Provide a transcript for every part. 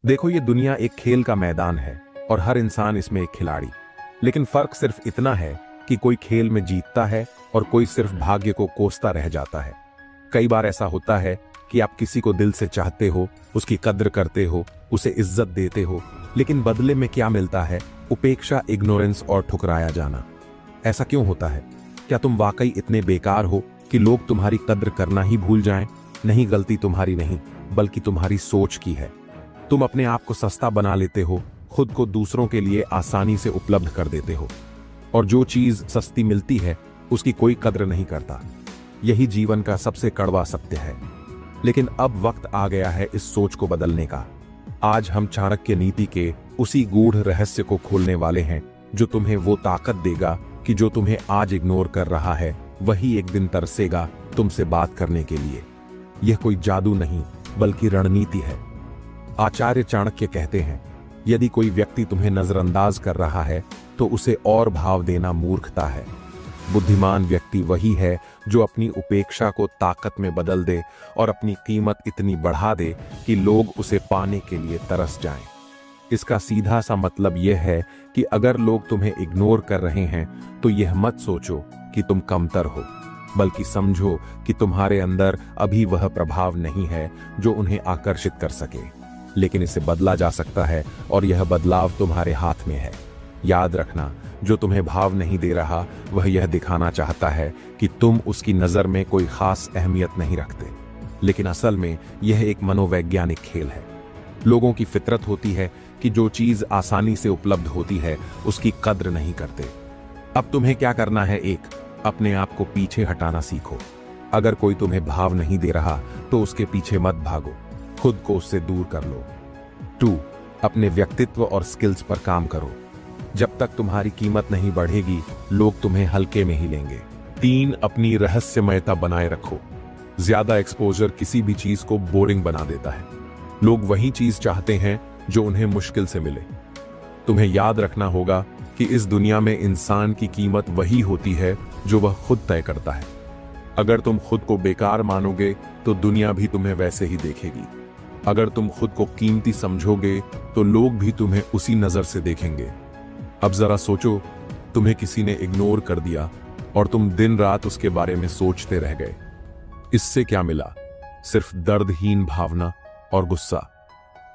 देखो, ये दुनिया एक खेल का मैदान है और हर इंसान इसमें एक खिलाड़ी। लेकिन फर्क सिर्फ इतना है कि कोई खेल में जीतता है और कोई सिर्फ भाग्य को कोसता रह जाता है। कई बार ऐसा होता है कि आप किसी को दिल से चाहते हो, उसकी कद्र करते हो, उसे इज्जत देते हो, लेकिन बदले में क्या मिलता है? उपेक्षा, इग्नोरेंस और ठुकराया जाना। ऐसा क्यों होता है? क्या तुम वाकई इतने बेकार हो कि लोग तुम्हारी कद्र करना ही भूल जाएं? नहीं, गलती तुम्हारी नहीं, बल्कि तुम्हारी सोच की है। तुम अपने आप को सस्ता बना लेते हो, खुद को दूसरों के लिए आसानी से उपलब्ध कर देते हो, और जो चीज सस्ती मिलती है उसकी कोई कद्र नहीं करता। यही जीवन का सबसे कड़वा सत्य है। लेकिन अब वक्त आ गया है इस सोच को बदलने का। आज हम चाणक्य नीति के उसी गूढ़ रहस्य को खोलने वाले हैं जो तुम्हें वो ताकत देगा कि जो तुम्हें आज इग्नोर कर रहा है वही एक दिन तरसेगा तुमसे बात करने के लिए। यह कोई जादू नहीं, बल्कि रणनीति है। आचार्य चाणक्य कहते हैं, यदि कोई व्यक्ति तुम्हें नजरअंदाज कर रहा है तो उसे और भाव देना मूर्खता है। बुद्धिमान व्यक्ति वही है जो अपनी उपेक्षा को ताकत में बदल दे और अपनी कीमत इतनी बढ़ा दे कि लोग उसे पाने के लिए तरस जाएं। इसका सीधा सा मतलब यह है कि अगर लोग तुम्हें इग्नोर कर रहे हैं तो यह मत सोचो कि तुम कमतर हो, बल्कि समझो कि तुम्हारे अंदर अभी वह प्रभाव नहीं है जो उन्हें आकर्षित कर सके। लेकिन इसे बदला जा सकता है और यह बदलाव तुम्हारे हाथ में है। याद रखना, जो तुम्हें भाव नहीं दे रहा वह यह दिखाना चाहता है कि तुम उसकी नजर में कोई खास अहमियत नहीं रखते। लेकिन असल में यह एक मनोवैज्ञानिक खेल है। लोगों की फितरत होती है कि जो चीज आसानी से उपलब्ध होती है उसकी कद्र नहीं करते। अब तुम्हें क्या करना है? एक, अपने आप को पीछे हटाना सीखो। अगर कोई तुम्हें भाव नहीं दे रहा तो उसके पीछे मत भागो, खुद को उससे दूर कर लो। 2, अपने व्यक्तित्व और स्किल्स पर काम करो। जब तक तुम्हारी कीमत नहीं बढ़ेगी लोग तुम्हें हल्के में ही लेंगे। 3, अपनी रहस्यमयता बनाए रखो। ज्यादा एक्सपोजर किसी भी चीज को बोरिंग बना देता है। लोग वही चीज चाहते हैं जो उन्हें मुश्किल से मिले। तुम्हें याद रखना होगा कि इस दुनिया में इंसान की कीमत वही होती है जो वह खुद तय करता है। अगर तुम खुद को बेकार मानोगे तो दुनिया भी तुम्हें वैसे ही देखेगी। अगर तुम खुद को कीमती समझोगे तो लोग भी तुम्हें उसी नजर से देखेंगे। अब जरा सोचो, तुम्हें किसी ने इग्नोर कर दिया और तुम दिन रात उसके बारे में सोचते रह गए। इससे क्या मिला? सिर्फ दर्दहीन भावना और गुस्सा।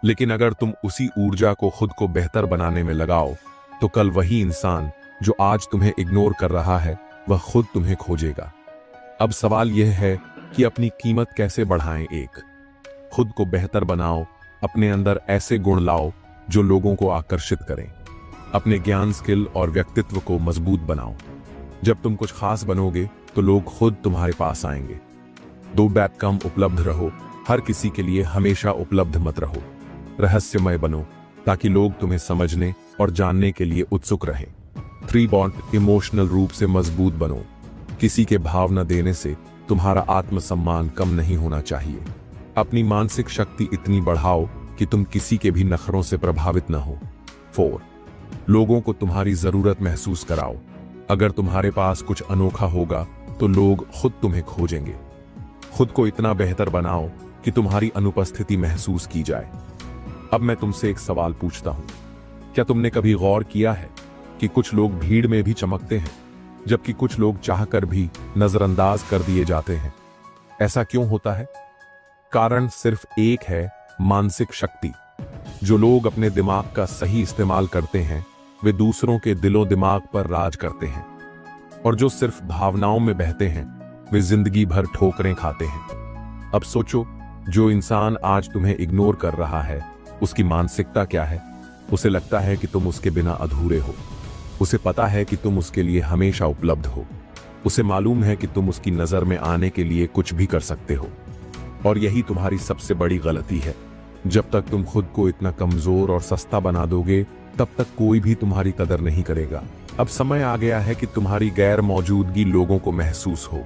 लेकिन अगर तुम उसी ऊर्जा को खुद को बेहतर बनाने में लगाओ तो कल वही इंसान जो आज तुम्हें इग्नोर कर रहा है वह खुद तुम्हें खोजेगा। अब सवाल यह है कि अपनी कीमत कैसे बढ़ाएं। 1, खुद को बेहतर बनाओ। अपने अंदर ऐसे गुण लाओ जो लोगों को आकर्षित करें। अपने ज्ञान, स्किल और व्यक्तित्व को मजबूत बनाओ। जब तुम कुछ खास बनोगे तो लोग खुद तुम्हारे पास आएंगे। 2, बैक कम उपलब्ध रहो। हर किसी के लिए हमेशा उपलब्ध मत रहो। रहस्यमय बनो ताकि लोग तुम्हें समझने और जानने के लिए उत्सुक रहें। 3, बॉन्ड, इमोशनल रूप से मजबूत बनो। किसी के भाव न देने से तुम्हारा आत्मसम्मान कम नहीं होना चाहिए। अपनी मानसिक शक्ति इतनी बढ़ाओ कि तुम किसी के भी नखरों से प्रभावित न हो। 4, लोगों को तुम्हारी जरूरत महसूस कराओ। अगर तुम्हारे पास कुछ अनोखा होगा तो लोग खुद तुम्हें खोजेंगे। खुद को इतना बेहतर बनाओ कि तुम्हारी अनुपस्थिति महसूस की जाए। अब मैं तुमसे एक सवाल पूछता हूं, क्या तुमने कभी गौर किया है कि कुछ लोग भीड़ में भी चमकते हैं जबकि कुछ लोग चाहकर भी नजरअंदाज कर दिए जाते हैं? ऐसा क्यों होता है? कारण सिर्फ एक है, मानसिक शक्ति। जो लोग अपने दिमाग का सही इस्तेमाल करते हैं वे दूसरों के दिलो दिमाग पर राज करते हैं, और जो सिर्फ भावनाओं में बहते हैं वे जिंदगी भर ठोकरें खाते हैं। अब सोचो, जो इंसान आज तुम्हें इग्नोर कर रहा है उसकी मानसिकता क्या है? उसे लगता है कि तुम उसके बिना अधूरे हो। उसे पता है कि तुम उसके लिए हमेशा उपलब्ध हो। उसे मालूम है कि तुम उसकी नजर में आने के लिए कुछ भी कर सकते हो। और यही तुम्हारी सबसे बड़ी गलती है। जब तक तुम खुद को इतना कमजोर और सस्ता बना दोगे तब तक कोई भी तुम्हारी कदर नहीं करेगा। अब समय आ गया है कि तुम्हारी गैर मौजूदगी लोगों को महसूस हो।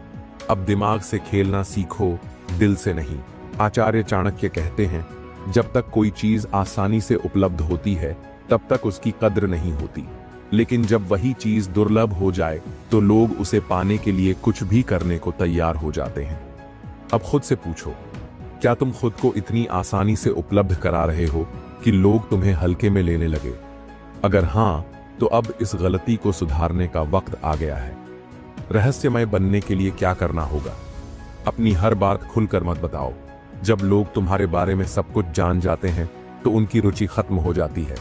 अब दिमाग से खेलना सीखो, दिल से नहीं। आचार्य चाणक्य कहते हैं, जब तक कोई चीज आसानी से उपलब्ध होती है तब तक उसकी कद्र नहीं होती, लेकिन जब वही चीज दुर्लभ हो जाए तो लोग उसे पाने के लिए कुछ भी करने को तैयार हो जाते हैं। अब खुद से पूछो, क्या तुम खुद को इतनी आसानी से उपलब्ध करा रहे हो कि लोग तुम्हें हल्के में लेने लगे? अगर हां, तो अब इस गलती को सुधारने का वक्त आ गया है। रहस्यमय बनने के लिए क्या करना होगा? अपनी हर बात खुलकर मत बताओ। जब लोग तुम्हारे बारे में सब कुछ जान जाते हैं तो उनकी रुचि खत्म हो जाती है।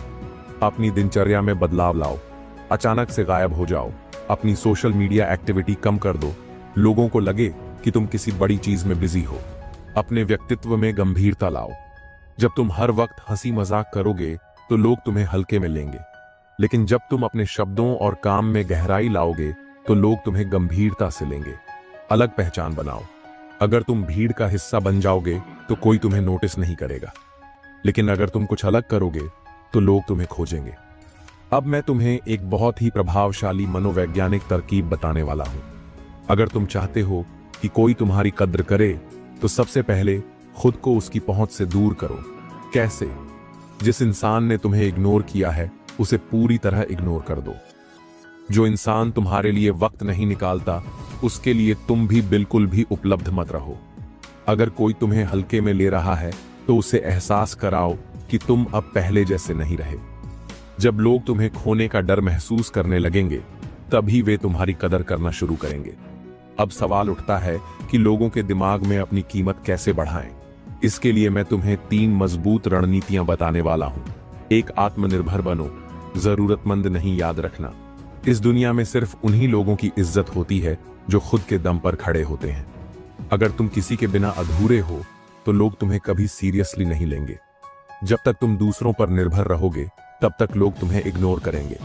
अपनी दिनचर्या में बदलाव लाओ। अचानक से गायब हो जाओ। अपनी सोशल मीडिया एक्टिविटी कम कर दो। लोगों को लगे कि तुम किसी बड़ी चीज में बिजी हो। अपने व्यक्तित्व में गंभीरता लाओ। जब तुम हर वक्त हंसी मजाक करोगे तो लोग तुम्हें हल्के में लेंगे, लेकिन जब तुम अपने शब्दों और काम में गहराई लाओगे तो लोग तुम्हें गंभीरता से लेंगे। अलग पहचान बनाओ। अगर तुम भीड़ का हिस्सा बन जाओगे तो कोई तुम्हें नोटिस नहीं करेगा, लेकिन अगर तुम कुछ अलग करोगे तो लोग तुम्हें खोजेंगे। अब मैं तुम्हें एक बहुत ही प्रभावशाली मनोवैज्ञानिक तरकीब बताने वाला हूं। अगर तुम चाहते हो कि कोई तुम्हारी कद्र करे तो सबसे पहले खुद को उसकी पहुंच से दूर करो। कैसे? जिस इंसान ने तुम्हें इग्नोर किया है उसे पूरी तरह इग्नोर कर दो। जो इंसान तुम्हारे लिए वक्त नहीं निकालता उसके लिए तुम भी बिल्कुल भी उपलब्ध मत रहो। अगर कोई तुम्हें हल्के में ले रहा है तो उसे एहसास कराओ कि तुम अब पहले जैसे नहीं रहे। जब लोग तुम्हें खोने का डर महसूस करने लगेंगे तभी वे तुम्हारी कदर करना शुरू करेंगे। अब सवाल उठता है कि लोगों के दिमाग में अपनी कीमत कैसे बढ़ाएं। इसके लिए मैं तुम्हें 3 मजबूत रणनीतियां बताने वाला हूं। 1, आत्मनिर्भर बनो। जरूरतमंद नहीं, याद रखना। इस दुनिया में सिर्फ उन्हीं लोगों की इज्जत होती है जो खुद के दम पर खड़े होते हैं। अगर तुम किसी के बिना अधूरे हो तो लोग तुम्हें कभी सीरियसली नहीं लेंगे। जब तक तुम दूसरों पर निर्भर रहोगे तब तक लोग तुम्हें इग्नोर करेंगे,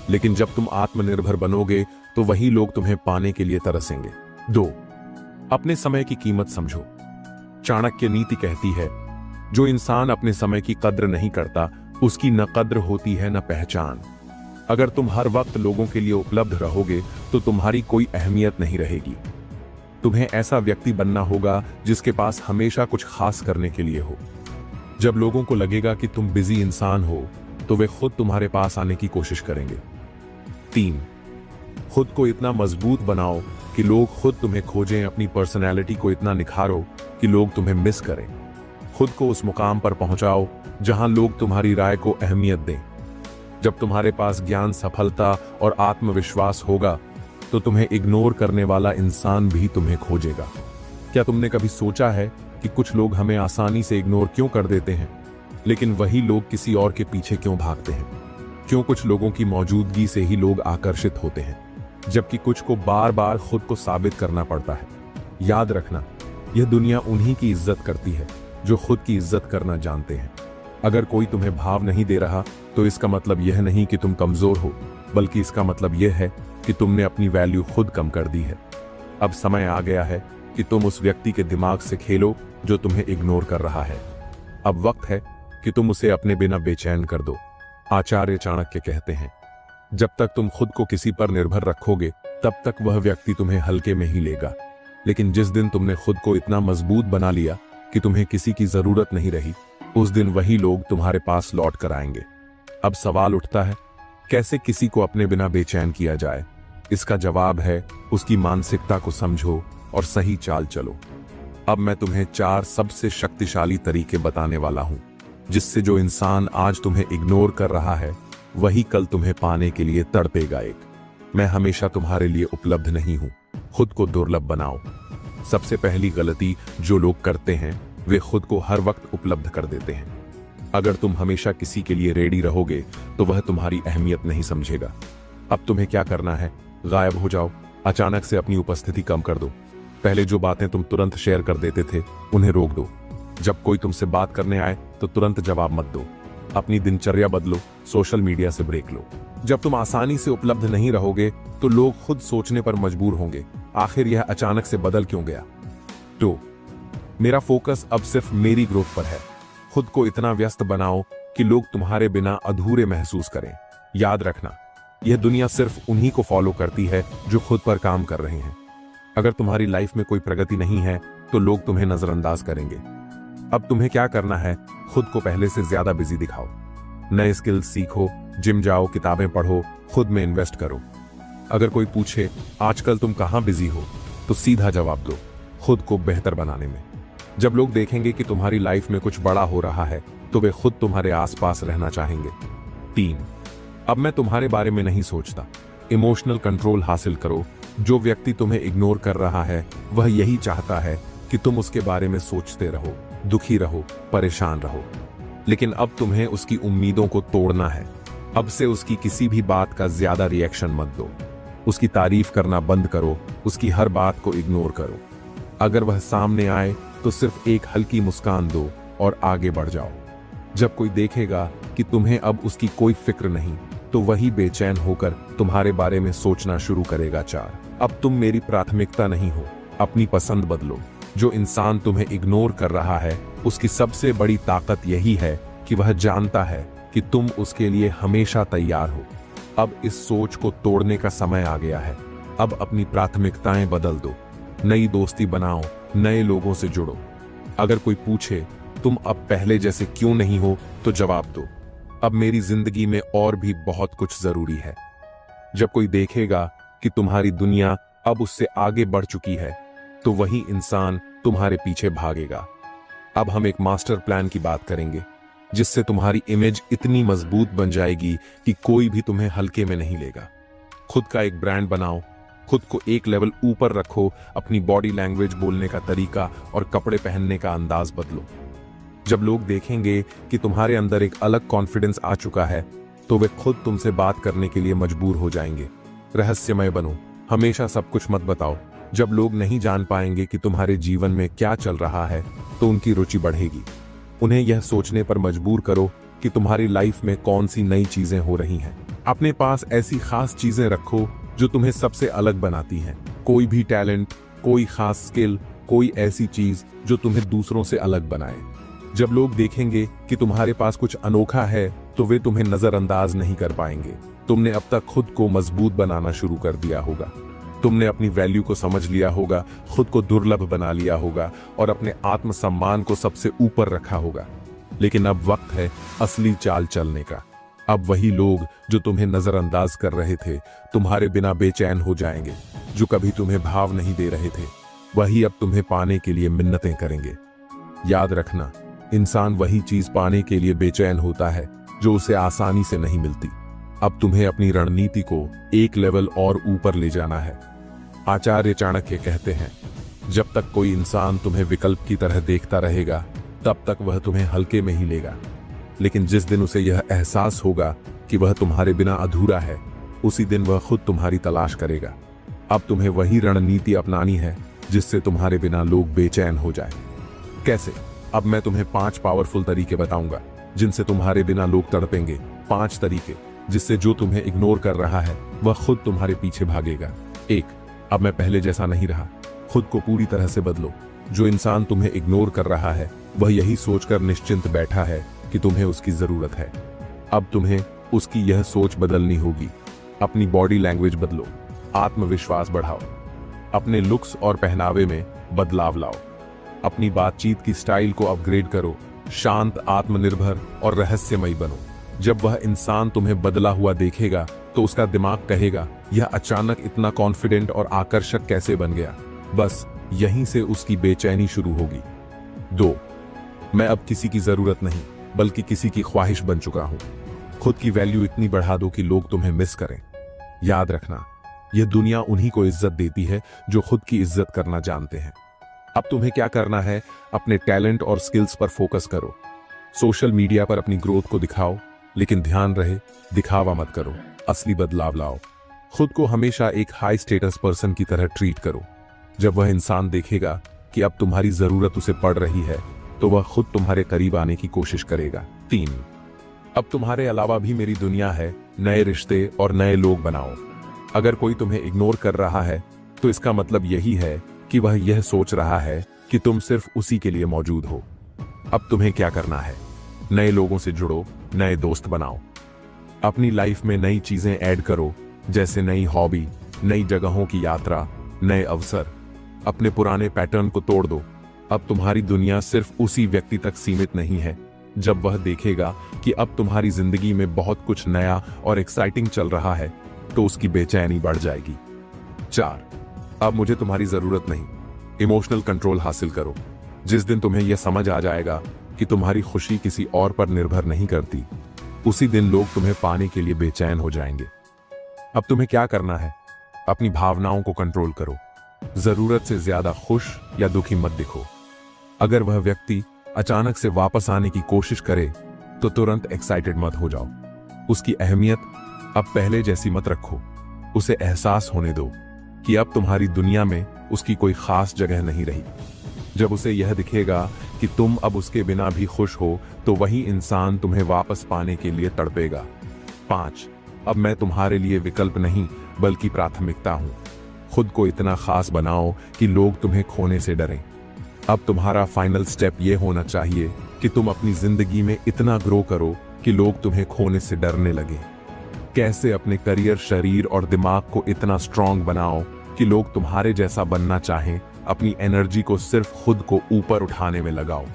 लेकिन जब तुम आत्मनिर्भर बनोगे तो वही लोग तुम्हें पाने के लिए तरसेंगे। 2, अपने समय की कीमत समझो। चाणक्य नीति कहती है, जो इंसान अपने समय की कद्र नहीं करता उसकी न कद्र होती है न पहचान। अगर तुम हर वक्त लोगों के लिए उपलब्ध रहोगे तो तुम्हारी कोई अहमियत नहीं रहेगी। तुम्हें ऐसा व्यक्ति बनना होगा जिसके पास हमेशा कुछ खास करने के लिए हो। जब लोगों को लगेगा कि तुम बिजी इंसान हो तो वे खुद तुम्हारे पास आने की कोशिश करेंगे। 3, खुद को इतना मजबूत बनाओ कि लोग खुद तुम्हें खोजें। अपनी पर्सनैलिटी को इतना निखारो कि लोग तुम्हें मिस करें। खुद को उस मुकाम पर पहुंचाओ जहां लोग तुम्हारी राय को अहमियत दें। जब तुम्हारे पास ज्ञान, सफलता और आत्मविश्वास होगा तो तुम्हें इग्नोर करने वाला इंसान भी तुम्हें खोजेगा। क्या तुमने कभी सोचा है कि कुछ लोग हमें आसानी से इग्नोर क्यों कर देते हैं, लेकिन वही लोग किसी और के पीछे क्यों भागते हैं? क्यों कुछ लोगों की मौजूदगी से ही लोग आकर्षित होते हैं, जबकि कुछ को बार बार खुद को साबित करना पड़ता है? याद रखना, यह दुनिया उन्हीं की इज्जत करती है जो खुद की इज्जत करना जानते हैं। अगर कोई तुम्हें भाव नहीं दे रहा तो इसका मतलब यह नहीं कि तुम कमजोर हो, बल्कि इसका मतलब यह है कि तुमने अपनी वैल्यू खुद कम कर दी है। अब समय आ गया है कि तुम उस व्यक्ति के दिमाग से खेलो जो तुम्हें इग्नोर कर रहा है। अब वक्त है कि तुम उसे अपने बिना बेचैन कर दो। आचार्य चाणक्य कहते हैं, जब तक तुम खुद को किसी पर निर्भर रखोगे तब तक वह व्यक्ति तुम्हें हल्के में ही लेगा, लेकिन जिस दिन तुमने खुद को इतना मजबूत बना लिया कि तुम्हें किसी की जरूरत नहीं रही, उस दिन वही लोग तुम्हारे पास लौट कर आएंगे। अब सवाल उठता है, कैसे किसी को अपने बिना बेचैन किया जाए? इसका जवाब है, उसकी मानसिकता को समझो और सही चाल चलो। अब मैं तुम्हें 4 सबसे शक्तिशाली तरीके बताने वाला हूं, जिससे जो इंसान आज तुम्हें इग्नोर कर रहा है वही कल तुम्हें पाने के लिए तड़पेगा। मैं हमेशा तुम्हारे लिए उपलब्ध नहीं हूं। खुद को दुर्लभ बनाओ। सबसे पहली गलती जो लोग करते हैं वे खुद को हर वक्त उपलब्ध कर देते हैं। अगर तुम हमेशा किसी के लिए रेडी रहोगे तो वह तुम्हारी अहमियत नहीं समझेगा। अब तुम्हें क्या करना है? गायब हो जाओ। अचानक से अपनी उपस्थिति कम कर दो। पहले जो बातें तुम तुरंत शेयर कर देते थे उन्हें रोक दो। जब कोई तुमसे बात करने आए तो तुरंत जवाब मत दो। अपनी दिनचर्या बदलो। सोशल मीडिया से ब्रेक लो। जब तुम आसानी से उपलब्ध नहीं रहोगे तो लोग खुद सोचने पर मजबूर होंगे, आखिर यह अचानक से बदल क्यों गया? 2, मेरा फोकस अब सिर्फ मेरी ग्रोथ पर है। खुद को इतना व्यस्त बनाओ कि लोग तुम्हारे बिना अधूरे महसूस करें। याद रखना, यह दुनिया सिर्फ उन्हीं को फॉलो करती है जो खुद पर काम कर रहे हैं। अगर तुम्हारी लाइफ में कोई प्रगति नहीं है तो लोग तुम्हें नजरअंदाज करेंगे। अब तुम्हें क्या करना है? खुद को पहले से ज्यादा बिजी दिखाओ। नए स्किल्स सीखो, जिम जाओ, किताबें पढ़ो, खुद में इन्वेस्ट करो। अगर कोई पूछे आजकल तुम कहाँ बिजी हो, तो सीधा जवाब दो, खुद को बेहतर बनाने में। जब लोग देखेंगे कि तुम्हारी लाइफ में कुछ बड़ा हो रहा है तो वे खुद तुम्हारे आसपास रहना चाहेंगे। 3, अब मैं तुम्हारे बारे में नहीं सोचता। इमोशनल कंट्रोल हासिल करो। जो व्यक्ति तुम्हें इग्नोर कर रहा है वह यही चाहता है कि तुम उसके बारे में सोचते रहो, दुखी रहो, परेशान रहो। लेकिन अब तुम्हें उसकी उम्मीदों को तोड़ना है। अब से उसकी किसी भी बात का ज्यादा रिएक्शन मत दो। उसकी तारीफ करना बंद करो, उसकी हर बात को इग्नोर करो। अगर वह सामने आए तो सिर्फ एक हल्की मुस्कान दो और आगे बढ़ जाओ। जब कोई देखेगा कि तुम्हें अब उसकी कोई फिक्र नहीं, तो वही बेचैन होकर तुम्हारे बारे में सोचना शुरू करेगा। 4, अब तुम मेरी प्राथमिकता नहीं हो। अपनी पसंद बदलो। जो इंसान तुम्हें इग्नोर कर रहा है उसकी सबसे बड़ी ताकत यही है कि वह जानता है कि तुम उसके लिए हमेशा तैयार हो। अब इस सोच को तोड़ने का समय आ गया है। अब अपनी प्राथमिकताएं बदल दो। नई दोस्ती बनाओ, नए लोगों से जुड़ो। अगर कोई पूछे तुम अब पहले जैसे क्यों नहीं हो, तो जवाब दो, अब मेरी जिंदगी में और भी बहुत कुछ जरूरी है। जब कोई देखेगा कि तुम्हारी दुनिया अब उससे आगे बढ़ चुकी है, तो वही इंसान तुम्हारे पीछे भागेगा। अब हम एक मास्टर प्लान की बात करेंगे, जिससे तुम्हारी इमेज इतनी मजबूत बन जाएगी कि कोई भी तुम्हें हल्के में नहीं लेगा। खुद का एक ब्रांड बनाओ, खुद को एक लेवल ऊपर रखो। अपनी बॉडी लैंग्वेज, बोलने का तरीका और कपड़े पहनने का अंदाज बदलो। जब लोग देखेंगे कि तुम्हारे अंदर एक अलग कॉन्फिडेंस आ चुका है, तो वे खुद तुमसे बात करने के लिए मजबूर हो जाएंगे। रहस्यमय बनो, हमेशा सब कुछ मत बताओ। जब लोग नहीं जान पाएंगे कि तुम्हारे जीवन में क्या चल रहा है, तो उनकी रुचि बढ़ेगी। उन्हें यह सोचने पर मजबूर करो कि तुम्हारी लाइफ में कौन सी नई चीजें हो रही हैं। अपने पास ऐसी खास चीजें रखो जो तुम्हें सबसे अलग बनाती हैं। कोई भी टैलेंट, कोई खास स्किल, कोई ऐसी चीज जो तुम्हें दूसरों से अलग बनाए। जब लोग देखेंगे कि तुम्हारे पास कुछ अनोखा है, तो वे तुम्हें नजरअंदाज नहीं कर पाएंगे। तुमने अब तक खुद को मजबूत बनाना शुरू कर दिया होगा। तुमने अपनी वैल्यू को समझ लिया होगा, खुद को दुर्लभ बना लिया होगा और अपने आत्मसम्मान को सबसे ऊपर रखा होगा। लेकिन अब वक्त है असली चाल चलने का। अब वही लोग जो तुम्हें नजरअंदाज कर रहे थे, तुम्हारे बिना बेचैन हो जाएंगे। जो कभी तुम्हें भाव नहीं दे रहे थे, वही अब तुम्हें पाने के लिए मिन्नतें करेंगे। याद रखना, इंसान वही चीज पाने के लिए बेचैन होता है जो उसे आसानी से नहीं मिलती। अब तुम्हें अपनी रणनीति को एक लेवल और ऊपर ले जाना है। आचार्य चाणक्य कहते हैं, जब तक कोई इंसान तुम्हें विकल्प की तरह देखता रहेगा, तब तक वह तुम्हें हल्के में ही लेगा। लेकिन जिस दिन उसे यह एहसास होगा कि वह तुम्हारे बिना अधूरा है, उसी दिन वह खुद तुम्हारी तलाश करेगा। अब तुम्हें वही रणनीति अपनानी है जिससे तुम्हारे बिना लोग बेचैन हो जाएं। कैसे? अब मैं तुम्हें 5 पावरफुल तरीके बताऊंगा जिनसे तुम्हारे बिना लोग तड़पेंगे। 5 तरीके जिससे जो तुम्हें इग्नोर कर रहा है वह खुद तुम्हारे पीछे भागेगा। 1, अब मैं पहले जैसा नहीं रहा। खुद को पूरी तरह से बदलो। जो इंसान तुम्हें इग्नोर कर रहा है वह यही सोचकर निश्चिंत बैठा है कि तुम्हें उसकी जरूरत है। अब तुम्हें उसकी यह सोच बदलनी होगी। अपनी बॉडी लैंग्वेज बदलो, आत्मविश्वास बढ़ाओ, अपने लुक्स और पहनावे में बदलाव लाओ, अपनी बातचीत की स्टाइल को अपग्रेड करो, शांत, आत्मनिर्भर और रहस्यमयी बनो। जब वह इंसान तुम्हें बदला हुआ देखेगा तो उसका दिमाग कहेगा, यह अचानक इतना कॉन्फिडेंट और आकर्षक कैसे बन गया। बस यहीं से उसकी बेचैनी शुरू होगी। 2, मैं अब किसी की जरूरत नहीं बल्कि किसी की ख्वाहिश बन चुका हूं। खुद की वैल्यू इतनी बढ़ा दो कि लोग तुम्हें मिस करें। याद रखना, यह दुनिया उन्हीं को इज्जत देती है जो खुद की इज्जत करना जानते हैं। अब तुम्हें क्या करना है, अपने टैलेंट और स्किल्स पर फोकस करो। सोशल मीडिया पर अपनी ग्रोथ को दिखाओ, लेकिन ध्यान रहे दिखावा मत करो, असली बदलाव लाओ। खुद को हमेशा एक हाई स्टेटस पर्सन की तरह ट्रीट करो। जब वह इंसान देखेगा कि अब तुम्हारी जरूरत उसे पड़ रही है, तो वह खुद तुम्हारे करीब आने की कोशिश करेगा। 3, अब तुम्हारे अलावा भी मेरी दुनिया है। नए रिश्ते और नए लोग बनाओ। अगर कोई तुम्हें इग्नोर कर रहा है, तो इसका मतलब यही है कि वह यह सोच रहा है कि तुम सिर्फ उसी के लिए मौजूद हो। अब तुम्हें क्या करना है, नए लोगों से जुड़ो, नए दोस्त बनाओ, अपनी लाइफ में नई चीजें ऐड करो, जैसे नई हॉबी, नई जगहों की यात्रा, नए अवसर। अपने पुराने पैटर्न को तोड़ दो। अब तुम्हारी दुनिया सिर्फ उसी व्यक्ति तक सीमित नहीं है। जब वह देखेगा कि अब तुम्हारी जिंदगी में बहुत कुछ नया और एक्साइटिंग चल रहा है, तो उसकी बेचैनी बढ़ जाएगी। 4, अब मुझे तुम्हारी जरूरत नहीं। इमोशनल कंट्रोल हासिल करो। जिस दिन तुम्हें यह समझ आ जाएगा कि तुम्हारी खुशी किसी और पर निर्भर नहीं करती, उसी दिन लोग तुम्हें पाने के लिए बेचैन हो जाएंगे। अब तुम्हें क्या करना है? अपनी भावनाओं को कंट्रोल करो। जरूरत से ज्यादा खुश या दुखी मत दिखो। अगर वह व्यक्ति अचानक से वापस आने की कोशिश करे तो तुरंत एक्साइटेड मत हो जाओ। उसकी अहमियत अब पहले जैसी मत रखो। उसे एहसास होने दो कि अब तुम्हारी दुनिया में उसकी कोई खास जगह नहीं रही। जब उसे यह दिखेगा कि तुम अब उसके बिना भी खुश हो तो वही इंसान तुम्हें वापस पाने के लिए तड़पेगा। 5. अब मैं तुम्हारे लिए विकल्प नहीं बल्कि प्राथमिकता हूं। खुद को इतना खास बनाओ कि लोग तुम्हें खोने से डरें। अब तुम्हारा फाइनल स्टेप यह होना चाहिए कि तुम अपनी जिंदगी में इतना ग्रो करो कि लोग तुम्हें खोने से डरने लगे। कैसे अपने करियर, शरीर और दिमाग को इतना स्ट्रांग बनाओ कि लोग तुम्हारे जैसा बनना चाहें। अपनी एनर्जी को सिर्फ खुद को ऊपर उठाने में लगाओ।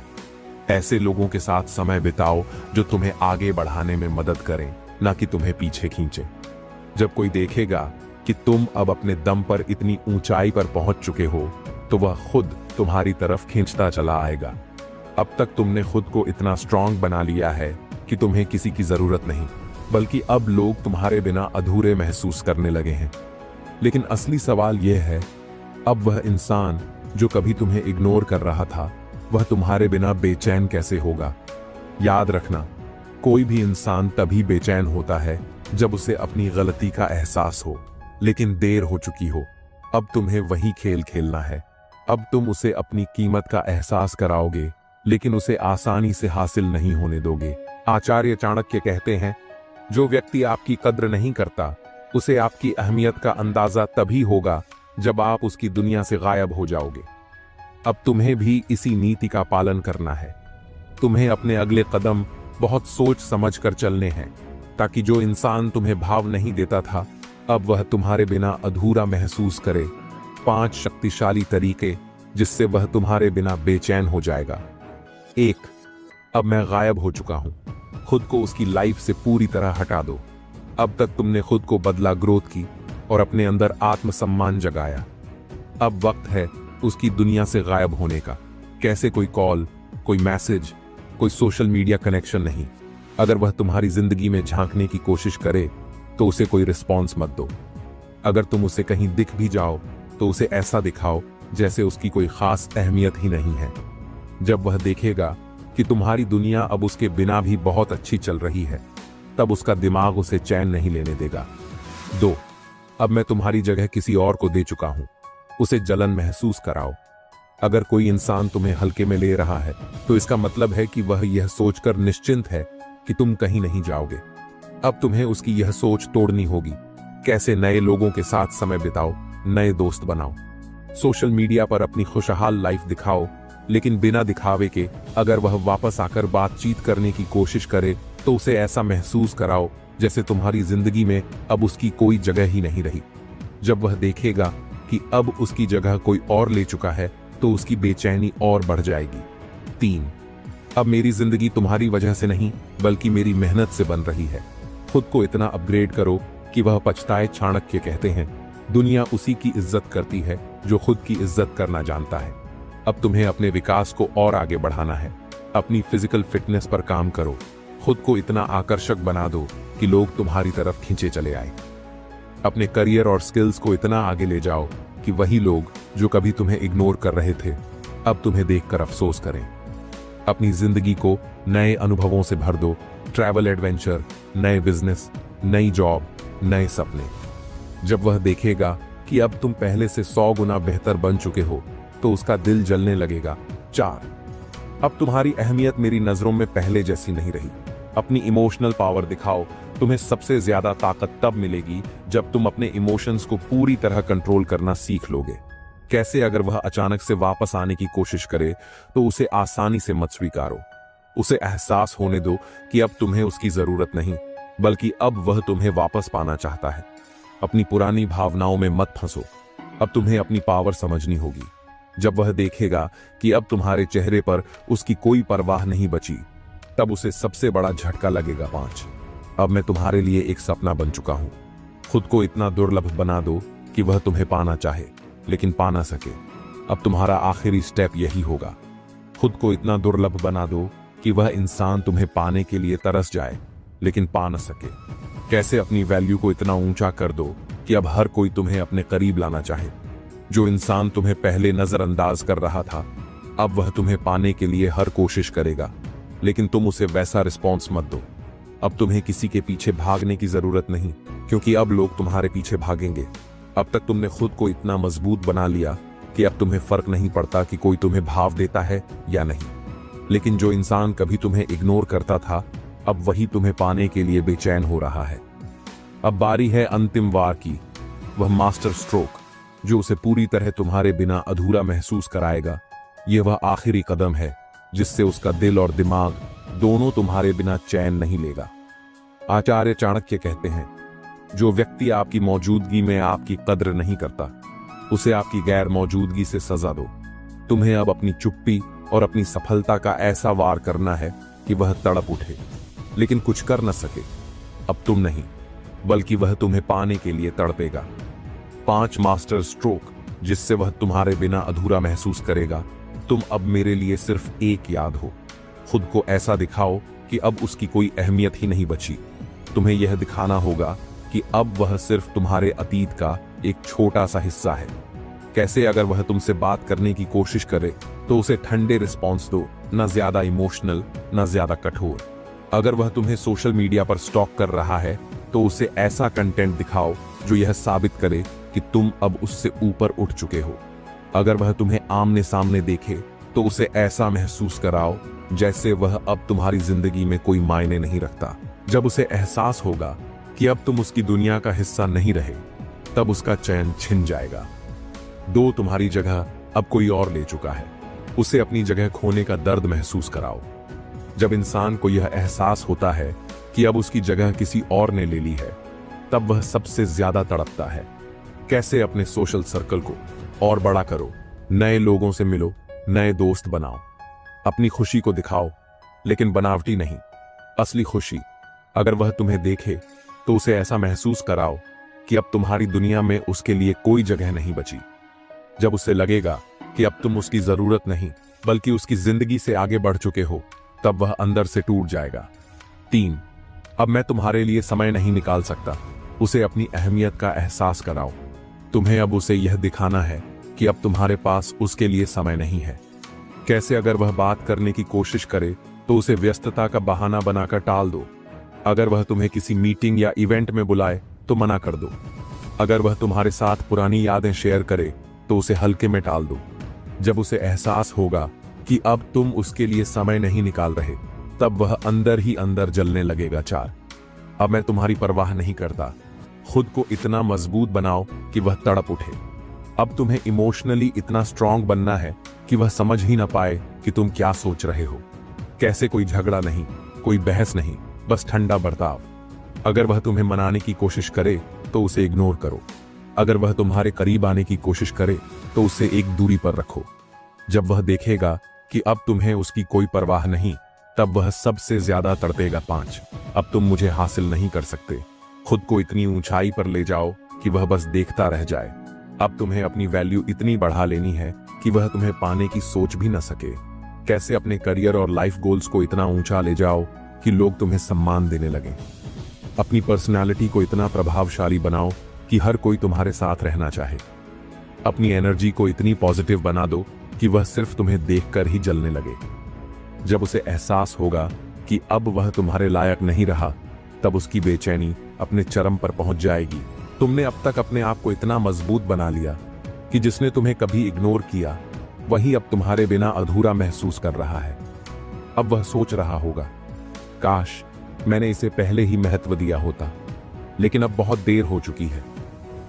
ऐसे लोगों के साथ समय बिताओ जो तुम्हें आगे बढ़ाने में मदद करें, ना कि तुम्हें पीछे खींचे। जब कोई देखेगा कि तुम अब अपने दम पर इतनी ऊंचाई पर पहुंच चुके हो तो वह खुद तुम्हारी तरफ खींचता चला आएगा। अब तक तुमने खुद को इतना स्ट्रांग बना लिया है कि तुम्हें किसी की जरूरत नहीं, बल्कि अब लोग तुम्हारे बिना अधूरे महसूस करने लगे हैं। लेकिन असली सवाल यह है, अब वह इंसान जो कभी तुम्हें इग्नोर कर रहा था, वह तुम्हारे बिना बेचैन कैसे होगा? याद रखना, कोई भी इंसान तभी बेचैन होता है जब उसे अपनी गलती का एहसास हो, लेकिन देर हो चुकी हो। अब तुम्हें वही खेल खेलना है। अब तुम उसे अपनी कीमत का एहसास कराओगे, लेकिन उसे आसानी से हासिल नहीं होने दोगे। आचार्य चाणक्य कहते हैं, जो व्यक्ति आपकी कद्र नहीं करता, उसे आपकी अहमियत का अंदाजा तभी होगा जब आप उसकी दुनिया से गायब हो जाओगे। अब तुम्हें भी इसी नीति का पालन करना है। तुम्हें अपने अगले कदम बहुत सोच समझ कर चलने हैं, ताकि जो इंसान तुम्हें भाव नहीं देता था, अब वह तुम्हारे बिना अधूरा महसूस करे। 5 शक्तिशाली तरीके जिससे वह तुम्हारे बिना बेचैन हो जाएगा। 1. अब मैं गायब हो चुका हूं। खुद को उसकी लाइफ से पूरी तरह हटा दो। अब तक तुमने खुद को बदला, ग्रोथ की और अपने अंदर आत्मसम्मान जगाया। अब वक्त है उसकी दुनिया से गायब होने का। कैसे? कोई कॉल, कोई मैसेज, कोई सोशल मीडिया कनेक्शन नहीं। अगर वह तुम्हारी जिंदगी में झांकने की कोशिश करे तो उसे कोई रिस्पॉन्स मत दो। अगर तुम उसे कहीं दिख भी जाओ तो उसे ऐसा दिखाओ जैसे उसकी कोई खास अहमियत ही नहीं है। जब वह देखेगा कि तुम्हारी दुनिया अब उसके बिना भी बहुत अच्छी चल रही है, तब उसका दिमाग उसे चैन नहीं लेने देगा। 2. अब मैं तुम्हारी जगह किसी और को दे चुका हूं। उसे जलन महसूस कराओ। अगर कोई इंसान तुम्हें हल्के में ले रहा है तो इसका मतलब है कि वह यह सोचकर निश्चिंत है कि तुम कहीं नहीं जाओगे। अब तुम्हें उसकी यह सोच तोड़नी होगी। कैसे? नए लोगों के साथ समय बिताओ, नए दोस्त बनाओ। सोशल मीडिया पर अपनी खुशहाल लाइफ दिखाओ, लेकिन बिना दिखावे के। अगर वह वापस आकर बातचीत करने की कोशिश करे तो उसे ऐसा महसूस कराओ जैसे तुम्हारी जिंदगी में अब उसकी कोई जगह ही नहीं रही। जब वह देखेगा कि अब उसकी जगह कोई और ले चुका है तो उसकी बेचैनी और बढ़ जाएगी। 3. अब मेरी जिंदगी तुम्हारी वजह से नहीं बल्कि मेरी मेहनत से बन रही है। खुद को इतना अपग्रेड करो कि वह पछताए। चाणक्य कहते हैं, दुनिया उसी की इज्जत करती है जो खुद की इज्जत करना जानता है। अब तुम्हें अपने विकास को और आगे बढ़ाना है। अपनी फिजिकल फिटनेस पर काम करो। खुद को इतना आकर्षक बना दो कि लोग तुम्हारी तरफ खींचे चले आए। अपने करियर और स्किल्स को इतना आगे ले जाओ कि वही लोग जो कभी तुम्हें इग्नोर कर रहे थे, अब तुम्हें देखकर अफसोस करें। अपनी जिंदगी को नए अनुभवों से भर दो। ट्रैवल, एडवेंचर, नए बिजनेस, नई जॉब, नए सपने। जब वह देखेगा कि अब तुम पहले से 100 गुना बेहतर बन चुके हो तो उसका दिल जलने लगेगा। 4. अब तुम्हारी अहमियत मेरी नजरों में पहले जैसी नहीं रही। अपनी इमोशनल पावर दिखाओ। तुम्हें सबसे ज्यादा ताकत तब मिलेगी जब तुम अपने इमोशंस को पूरी तरह कंट्रोल करना सीख लोगे। कैसे? अगर वह अचानक से वापस आने की कोशिश करे तो उसे आसानी से मत स्वीकारो। उसे एहसास होने दो कि अब तुम्हें उसकी जरूरत नहीं, बल्कि अब वह तुम्हें वापस पाना चाहता है। अपनी पुरानी भावनाओं में मत फंसो। अब तुम्हें अपनी पावर समझनी होगी। जब वह देखेगा कि अब तुम्हारे चेहरे पर उसकी कोई परवाह नहीं बची, तब उसे सबसे बड़ा झटका लगेगा। 5. अब मैं तुम्हारे लिए एक सपना बन चुका हूं। खुद को इतना दुर्लभ बना दो कि वह तुम्हें पाना चाहे लेकिन पा ना सके। अब तुम्हारा आखिरी स्टेप यही होगा। खुद को इतना दुर्लभ बना दो कि वह इंसान तुम्हें पाने के लिए तरस जाए लेकिन पा न सके। कैसे अपनी वैल्यू को इतना ऊंचा कर दो कि अब हर कोई तुम्हें अपने करीब लाना चाहे। जो इंसान तुम्हें पहले नजरअंदाज कर रहा था, अब वह तुम्हें पाने के लिए हर कोशिश करेगा, लेकिन तुम उसे वैसा रिस्पॉन्स मत दो। अब तुम्हें किसी के पीछे भागने की जरूरत नहीं, क्योंकि अब लोग तुम्हारे पीछे भागेंगे। अब तक तुमने खुद को इतना मजबूत बना लिया कि अब तुम्हें फर्क नहीं पड़ता कि कोई तुम्हें भाव देता है या नहीं। लेकिन जो इंसान कभी तुम्हें इग्नोर करता था, अब वही तुम्हें पाने के लिए बेचैन हो रहा है। अब बारी है अंतिम वार की, वह मास्टर स्ट्रोक जो उसे पूरी तरह तुम्हारे बिना अधूरा महसूस कराएगा। यह वह आखिरी कदम है जिससे उसका दिल और दिमाग दोनों तुम्हारे बिना चैन नहीं लेगा। आचार्य चाणक्य कहते हैं, जो व्यक्ति आपकी मौजूदगी में आपकी कद्र नहीं करता, उसे आपकी गैर मौजूदगी से सजा दो। तुम्हें अब अपनी चुप्पी और अपनी सफलता का ऐसा वार करना है कि वह तड़प उठे लेकिन कुछ कर न सके। अब तुम नहीं, बल्कि वह तुम्हें पाने के लिए तड़पेगा। 5 मास्टर स्ट्रोक जिससे वह तुम्हारे बिना अधूरा महसूस करेगा। तुम अब मेरे लिए सिर्फ एक याद हो। खुद को ऐसा दिखाओ कि अब उसकी कोई अहमियत ही नहीं बची। तुम्हें यह दिखाना होगा कि अब वह सिर्फ तुम्हारे अतीत का एक छोटा सा हिस्सा है। कैसे? अगर वह तुमसे बात करने की कोशिश करे तो उसे ठंडे रिस्पॉन्स दो, न ज्यादा इमोशनल न ज्यादा कठोर। अगर वह तुम्हें सोशल मीडिया पर स्टॉक कर रहा है तो उसे ऐसा कंटेंट दिखाओ जो यह साबित करे कि तुम अब उससे ऊपर उठ चुके हो। अगर वह तुम्हें आमने सामने देखे तो उसे ऐसा महसूस कराओ जैसे वह अब तुम्हारी जिंदगी में कोई मायने नहीं रखता। जब उसे एहसास होगा कि अब तुम उसकी दुनिया का हिस्सा नहीं रहे, तब उसका चैन छिन जाएगा। 2 तुम्हारी जगह अब कोई और ले चुका है। उसे अपनी जगह खोने का दर्द महसूस कराओ। जब इंसान को यह एहसास होता है कि अब उसकी जगह किसी और ने ले ली है, तब वह सबसे ज्यादा तड़पता है। कैसे? अपने सोशल सर्कल को और बड़ा करो, नए लोगों से मिलो, नए दोस्त बनाओ, अपनी खुशी को दिखाओ, लेकिन बनावटी नहीं, असली खुशी। अगर वह तुम्हें देखे तो उसे ऐसा महसूस कराओ कि अब तुम्हारी दुनिया में उसके लिए कोई जगह नहीं बची। जब उसे लगेगा कि अब तुम उसकी जरूरत नहीं बल्कि उसकी जिंदगी से आगे बढ़ चुके हो, तब वह अंदर से टूट जाएगा। 3 अब मैं तुम्हारे लिए समय नहीं निकाल सकता। उसे अपनी अहमियत का एहसास कराओ। तुम्हें अब उसे यह दिखाना है कि अब तुम्हारे पास उसके लिए समय नहीं है। कैसे? अगर वह बात करने की कोशिश करे तो उसे व्यस्तता का बहाना बनाकर टाल दो। अगर वह तुम्हें किसी मीटिंग या इवेंट में बुलाए तो मना कर दो। अगर वह तुम्हारे साथ पुरानी यादें शेयर करे तो उसे हल्के में टाल दो। जब उसे एहसास होगा कि अब तुम उसके लिए समय नहीं निकाल रहे, तब वह अंदर ही अंदर जलने लगेगा। 4 अब मैं तुम्हारी परवाह नहीं करता। खुद को इतना मजबूत बनाओ कि वह तड़प उठे। अब तुम्हें इमोशनली इतना स्ट्रांग बनना है कि वह समझ ही ना पाए कि तुम क्या सोच रहे हो। कैसे? कोई झगड़ा नहीं, कोई बहस नहीं, बस ठंडा बर्ताव। अगर वह तुम्हें मनाने की कोशिश करे तो उसे इग्नोर करो। अगर वह तुम्हारे करीब आने की कोशिश करे तो उसे एक दूरी पर रखो। जब वह देखेगा कि अब तुम्हें उसकी कोई परवाह नहीं, तब वह सबसे ज्यादा तड़पेगा। 5 अब तुम मुझे हासिल नहीं कर सकते। खुद को इतनी ऊंचाई पर ले जाओ कि वह बस देखता रह जाए। अब तुम्हें अपनी वैल्यू इतनी बढ़ा लेनी है कि वह तुम्हें पाने की सोच भी न सके। कैसे? अपने करियर और लाइफ गोल्स को इतना ऊंचा ले जाओ कि लोग तुम्हें सम्मान देने लगे। अपनी पर्सनालिटी को इतना प्रभावशाली बनाओ कि हर कोई तुम्हारे साथ रहना चाहे। अपनी एनर्जी को इतनी पॉजिटिव बना दो कि वह सिर्फ तुम्हें देखकर ही जलने लगे। जब उसे एहसास होगा कि अब वह तुम्हारे लायक नहीं रहा, तब उसकी बेचैनी अपने चरम पर पहुंच जाएगी। तुमने अब तक अपने आप को इतना मजबूत बना लिया कि जिसने तुम्हें कभी इग्नोर किया, वही अब तुम्हारे बिना अधूरा महसूस कर रहा है। अब वह सोच रहा होगा, काश मैंने इसे पहले ही महत्व दिया होता, लेकिन अब बहुत देर हो चुकी है।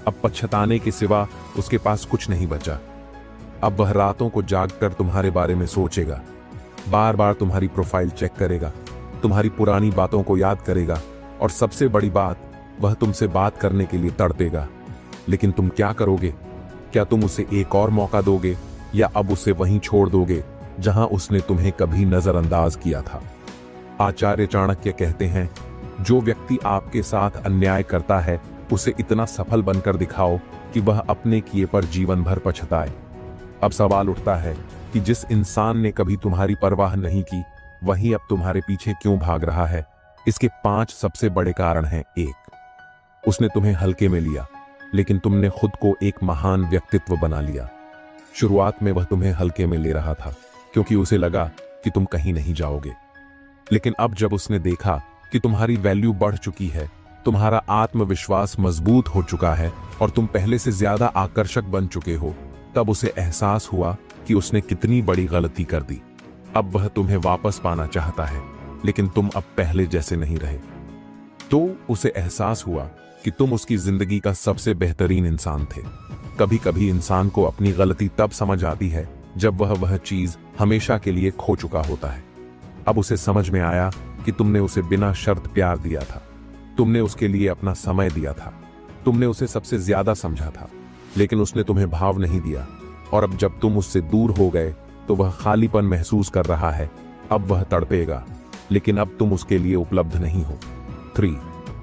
अब पछताने के सिवा उसके पास कुछ नहीं बचा। अब वह रातों को जागकर तुम्हारे बारे में सोचेगा, बार बार तुम्हारी प्रोफाइल चेक करेगा, तुम्हारी पुरानी बातों को याद करेगा, और सबसे बड़ी बात, वह तुमसे बात करने के लिए तड़पेगा। लेकिन तुम क्या करोगे? क्या तुम उसे एक और मौका दोगे, या अब उसे वहीं छोड़ दोगे जहां उसने तुम्हें कभी नजरअंदाज किया था? आचार्य चाणक्य कहते हैं, जो व्यक्ति आपके साथ अन्याय करता है, उसे इतना सफल बनकर दिखाओ कि वह अपने किए पर जीवन भर पछताए। अब सवाल उठता है कि जिस इंसान ने कभी तुम्हारी परवाह नहीं की, वही अब तुम्हारे पीछे क्यों भाग रहा है, इसके 5 सबसे बड़े कारण हैं। 1, उसने तुम्हें हल्के में लिया, लेकिन तुमने खुद को एक महान व्यक्तित्व बना लिया। शुरुआत में वह तुम्हें हल्के में ले रहा था क्योंकि उसे लगा कि तुम कहीं नहीं जाओगे, लेकिन अब जब उसने देखा कि तुम्हारी वैल्यू बढ़ चुकी है, तुम्हारा आत्मविश्वास मजबूत हो चुका है और तुम पहले से ज्यादा आकर्षक बन चुके हो, तब उसे एहसास हुआ कि उसने कितनी बड़ी गलती कर दी। अब वह तुम्हें वापस पाना चाहता है, लेकिन तुम अब पहले जैसे नहीं रहे। तो उसे एहसास हुआ कि तुम उसकी जिंदगी का सबसे बेहतरीन इंसान थे। कभी कभी इंसान को अपनी गलती तब समझ आती है जब वह चीज हमेशा के लिए खो चुका होता है। अब उसे समझ में आया कि तुमने उसे बिना शर्त प्यार दिया था, तुमने उसके लिए अपना समय दिया था, तुमने उसे सबसे ज्यादा समझा था, लेकिन उसने तुम्हें भाव नहीं दिया। और अब जब तुम उससे दूर हो गए तो वह खालीपन महसूस कर रहा है। अब वह तड़पेगा, लेकिन अब तुम उसके लिए उपलब्ध नहीं हो। 3,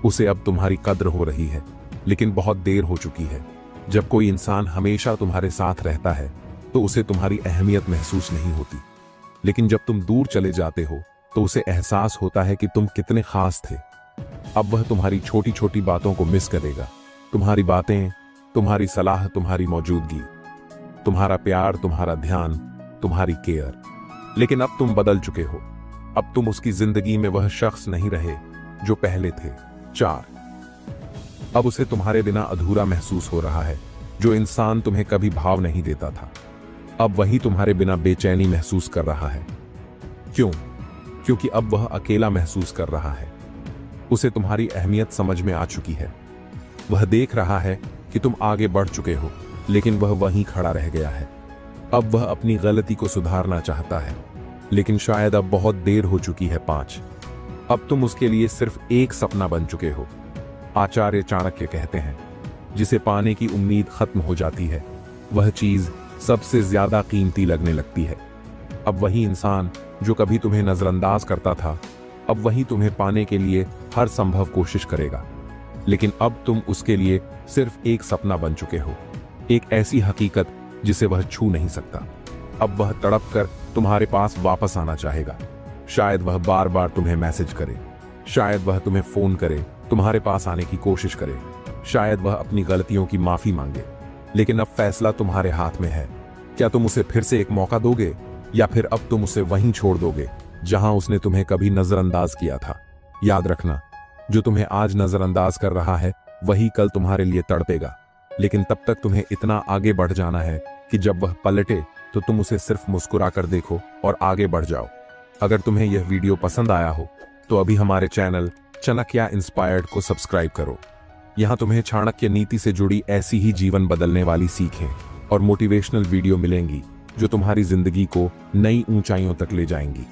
उसे अब तुम्हारी कद्र हो रही है, लेकिन बहुत देर हो चुकी है। जब कोई इंसान हमेशा तुम्हारे साथ रहता है तो उसे तुम्हारी अहमियत महसूस नहीं होती, लेकिन जब तुम दूर चले जाते हो तो उसे एहसास होता है कि तुम कितने खास थे। अब वह तुम्हारी छोटी छोटी बातों को मिस करेगा, तुम्हारी बातें, तुम्हारी सलाह, तुम्हारी मौजूदगी, तुम्हारा प्यार, तुम्हारा ध्यान, तुम्हारी केयर। लेकिन अब तुम बदल चुके हो, अब तुम उसकी जिंदगी में वह शख्स नहीं रहे जो पहले थे। 4, अब उसे तुम्हारे बिना अधूरा महसूस हो रहा है। जो इंसान तुम्हें कभी भाव नहीं देता था, अब वही तुम्हारे बिना बेचैनी महसूस कर रहा है। क्यों? क्योंकि अब वह अकेला महसूस कर रहा है। उसे तुम्हारी अहमियत समझ में आ चुकी है। वह देख रहा है कि तुम आगे बढ़ चुके हो, लेकिन वह वहीं खड़ा रह गया है। अब वह अपनी गलती को सुधारना चाहता है, लेकिन शायद अब बहुत देर हो चुकी है। 5, अब तुम उसके लिए सिर्फ एक सपना बन चुके हो। आचार्य चाणक्य कहते हैं, जिसे पाने की उम्मीद खत्म हो जाती है, वह चीज सबसे ज्यादा कीमती लगने लगती है। अब वही इंसान जो कभी तुम्हें नजरअंदाज करता था, अब वही तुम्हें पाने के लिए हर संभव कोशिश करेगा। लेकिन अब तुम उसके लिए सिर्फ एक सपना बन चुके हो, एक ऐसी हकीकत जिसे वह छू नहीं सकता। अब वह तड़प कर तुम्हारे पास वापस आना चाहेगा। शायद वह बार बार तुम्हें मैसेज करे, शायद वह तुम्हें फोन करे, तुम्हारे पास आने की कोशिश करे, शायद वह अपनी गलतियों की माफी मांगे। लेकिन अब फैसला तुम्हारे हाथ में है। क्या तुम उसे फिर से एक मौका दोगे, या फिर अब तुम उसे वहीं छोड़ दोगे जहां उसने तुम्हें कभी नजरअंदाज किया था? याद रखना, जो तुम्हें आज नजरअंदाज कर रहा है वही कल तुम्हारे लिए तड़पेगा। लेकिन तब तक तुम्हें इतना आगे बढ़ जाना है कि जब वह पलटे तो तुम उसे सिर्फ मुस्कुरा कर देखो और आगे बढ़ जाओ। अगर तुम्हें यह वीडियो पसंद आया हो तो अभी हमारे चैनल चाणक्य इंस्पायर्ड को सब्सक्राइब करो। यहाँ तुम्हें चाणक्य नीति से जुड़ी ऐसी ही जीवन बदलने वाली सीखें और मोटिवेशनल वीडियो मिलेंगी जो तुम्हारी जिंदगी को नई ऊंचाइयों तक ले जाएंगी।